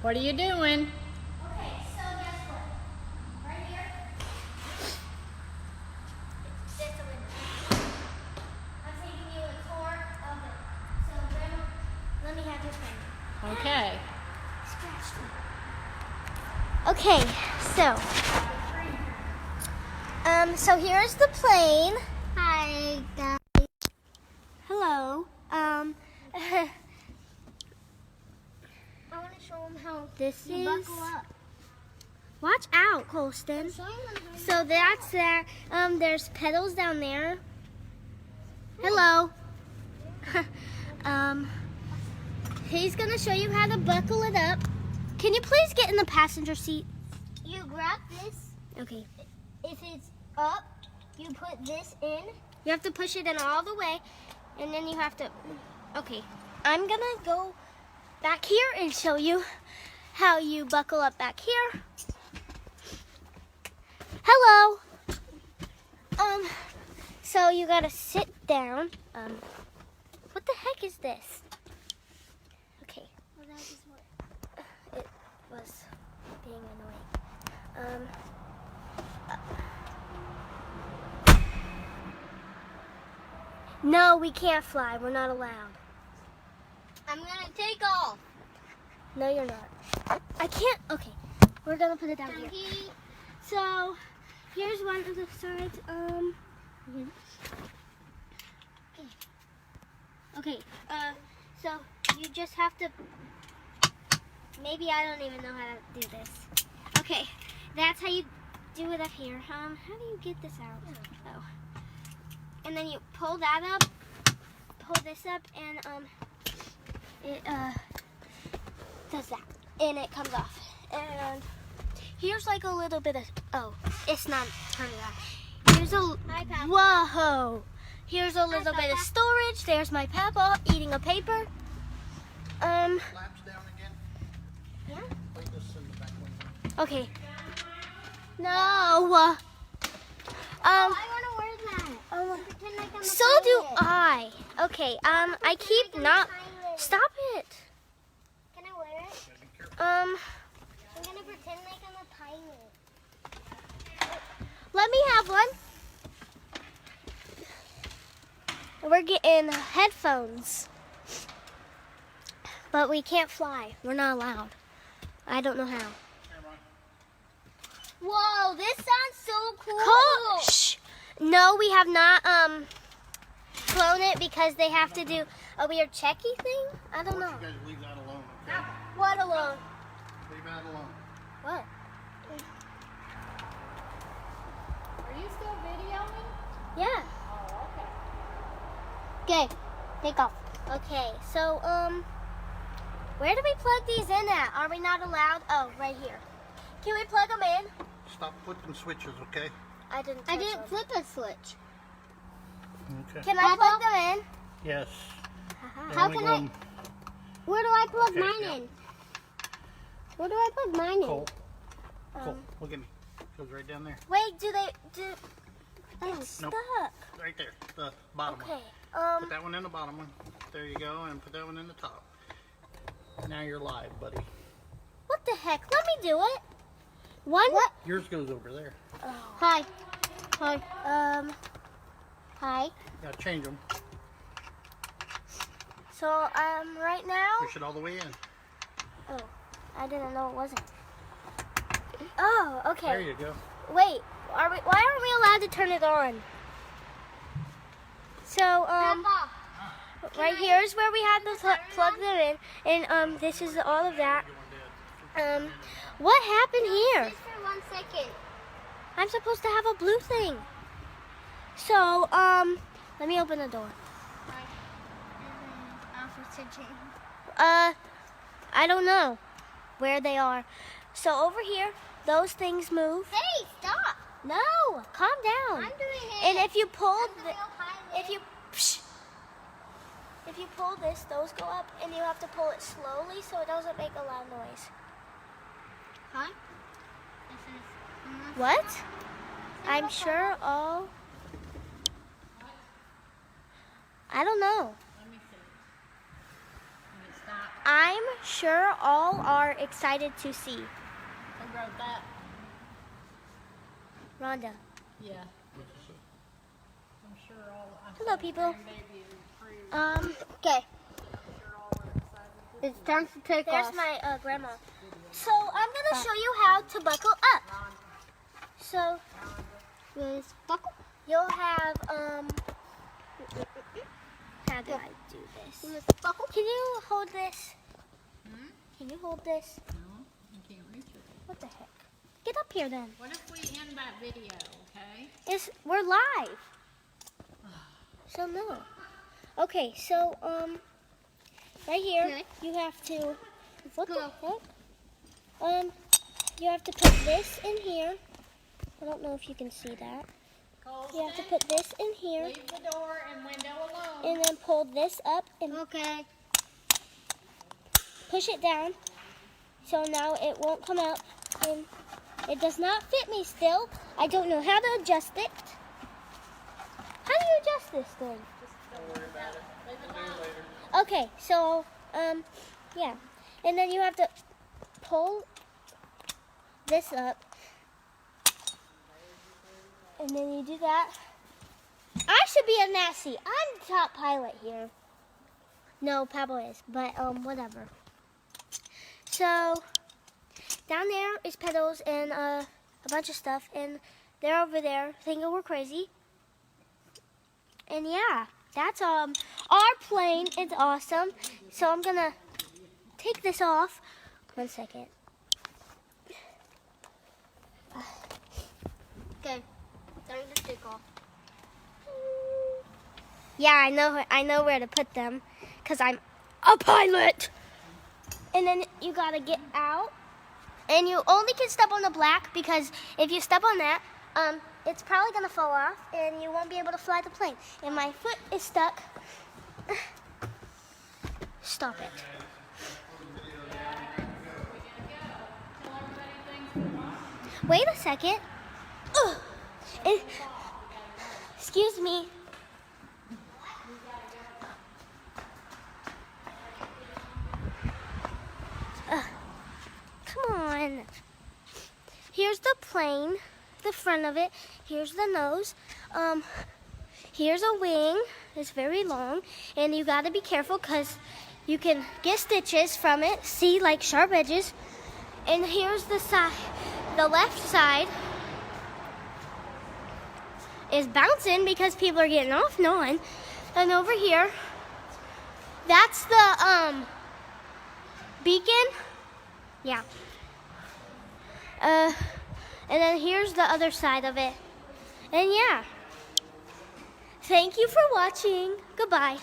What are you doing? Okay, so guess what? Right here, it's just a window. I'm taking you a tour of it. So, Grandma, let me have your pen. Okay. Scratch me. Okay, so here's the plane. Hi, guys. Hello. I want to show them how this is. Buckle up. Watch out, Colston. So that's that. There's pedals down there. Hello. He's gonna show you how to buckle it up. Can you please get in the passenger seat? You grab this. Okay. If it's up, you put this in. You have to push it in all the way, and then you have to. Okay. I'm gonna go back here and show you how you buckle up back here. Hello. So you gotta sit down. What the heck is this? Okay. Well, that is what it was being annoying. No, we can't fly. We're not allowed. I'm gonna take off. No, you're not. I can't. Okay, we're gonna put it down here. So here's one of the sides. Okay. So you just have to. Maybe I don't even know how to do this. Okay, that's how you do it up here. How do you get this out? Oh. And then you pull that up, pull this up, and it does that, and it comes off. And here's like a little bit of, oh, it's not turning on. Here's a, whoa, here's a little bit of storage. There's my papa eating a paper. Flaps down again. Yeah. Place this in the back window. Okay. No. I want to wear that. Pretend like I'm So do I. Okay, I keep not. Stop it. Can I wear it? Um, I'm gonna pretend like I'm a pilot. let me have one. We're getting headphones. But we can't fly. We're not allowed. I don't know how. Whoa, this sounds so cool. Shh. No, we have not flown it because they have to do a weird checky thing. I don't know. You guys leave that alone, okay? What alone? Leave that alone. What? Are you still videoing? Yeah. Oh, Okay, take off. Okay, so where do we plug these in at? Are we not allowed? Oh, right here. Can we plug them in? Stop flipping switches, okay? I didn't. I touch didn't them. flip a switch. Okay. Can I plug them in? Yes. They How only can go I- in Where do I plug Okay, mine yeah. in? Where do I plug mine in? Cole. Cole, look at me. Goes right down there. Wait, do they do? Oh, It's Nope. stuck. Right there. The bottom one. Okay. Put that one in the bottom one. There you go. And put that one in the top. Now you're live, buddy. What the heck? Let me do it. One. What? Yours goes over there. Hi. Hi. Hi. Gotta change them. So right now. Push it all the way in. Oh, I didn't know it wasn't. Oh, okay. There you go. Wait, why aren't we allowed to turn it on? So, right here is where we had to plug them in, and this is all of that. What happened here? Just for 1 second. I'm supposed to have a blue thing. So, let me open the door. I don't know where they are. So over here, those things move. Hey, stop. No, calm down. I'm doing it. And if you pull, I'm the real pilot. if you pull this, those go up, and you have to pull it slowly so it doesn't make a loud noise. Huh? What? I'm sure all. I don't know. Let me see. When it stops. I'm sure all are excited to see. Who wrote that? Rhonda. Yeah. I'm sure all. Hello, people. Grandbaby and crew. Okay. Sure all are excited. It's time to take There's off. my grandma. So I'm gonna show you how to buckle up. So Let's buckle. you'll have how do I do this? Let's buckle. Can you hold this? Hmm? Can you hold this? No, you can't reach it. What the heck? Get up here then. What if we end that video, okay? We're live. So no. Okay, so right here Okay. you have to what the Go. heck? You have to put this in here. I don't know if you can see that. You have to put this in here Leave the door and window alone. and then pull this up and Okay. push it down. So now it won't come out and it does not fit me still. I don't know how to adjust it. How do you adjust this thing? Don't worry about it. We'll do it later. Okay, so yeah. And then you have to pull this up. And then you do that. I should be a Nazi. I'm the top pilot here. No, Pablo is, but whatever. So down there is pedals and a bunch of stuff, and they're over there thinking we're crazy. And yeah, that's our plane. It's awesome. So I'm gonna take this off. 1 second. Okay. Time to take off. Yeah, I know where to put them, cause I'm a pilot. And then you gotta get out, and you only can step on the black because if you step on that, it's probably gonna fall off, and you won't be able to fly the plane. And my foot is stuck. Stop it. Wait a second. Ugh. Excuse me. Come on. Here's the plane, the front of it. Here's the nose. Here's a wing. It's very long, and you got to be careful because you can get stitches from it. See, like sharp edges. And here's the side. The left side is bouncing because people are getting off. No one. And over here, that's the beacon. Yeah. And then here's the other side of it. And yeah. Thank you for watching. Goodbye.